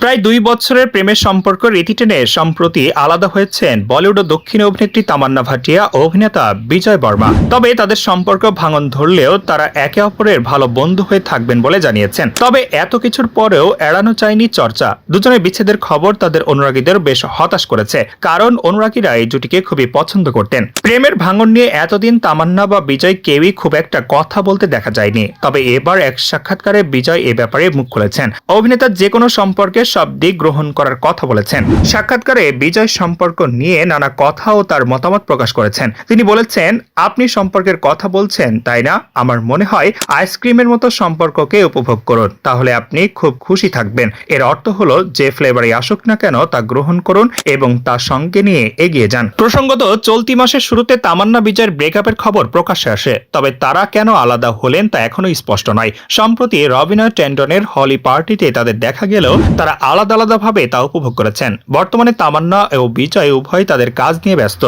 প্রায় ২ বছরের প্রেমের সম্পর্ক রীতি টেনে সম্প্রতি আলাদা হয়েছেন বলিউড ও দক্ষিণী অভিনেত্রী তামান্না ভাটিয়া ও অভিনেতা বিজয় বর্মা। তবে তাদের সম্পর্ক ভাঙন ধরলেও তারা একে অপরের ভালো বন্ধু হয়ে থাকবেন বলে জানিয়েছেন। তবে এত কিছুর পরেও এড়ানো চায়নি চর্চা। দুজনের বিচ্ছেদের খবর তাদের অনুরাগীদের বেশ হতাশ করেছে, কারণ অনুরাগীরা এই জুটিকে খুবই পছন্দ করতেন। প্রেমের ভাঙন নিয়ে এতদিন তামান্না বা বিজয় কেউই খুব একটা কথা বলতে দেখা যায়নি। তবে এবার এক সাক্ষাৎকারে বিজয় এ ব্যাপারে মুখ খুলেছেন। অভিনেতা যে কোনো সম্পর্কে সব দিক গ্রহণ করার কথা বলেছেন। সাক্ষাৎকারে বিজয় সম্পর্ক নিয়ে নানা কথা ও তার মতামত প্রকাশ করেছেন। তিনি বলেছেন, আপনি সম্পর্কের কথা বলছেন তাই না? আমার মনে হয় আইসক্রিমের মতো সম্পর্ককে উপভোগ করুন, তাহলে আপনি খুব খুশি থাকবেন। এর অর্থ হলো যে ফ্লেভারই আসুক না কেন তা গ্রহণ করুন এবং তার সঙ্গে নিয়ে এগিয়ে যান। প্রসঙ্গত, চলতি মাসের শুরুতে তামান্না বিজয়ের ব্রেকআপের খবর প্রকাশ্যে আসে। তবে তারা কেন আলাদা হলেন তা এখনো স্পষ্ট নয়। সম্প্রতি রবিনা টেন্ডনের হলি পার্টিতে তাদের দেখা গেলেও তারা আলাদা আলাদাভাবে তা উপভোগ করেছেন। বর্তমানে তামান্না ও বিজয় উভয় তাদের কাজ নিয়ে ব্যস্ত।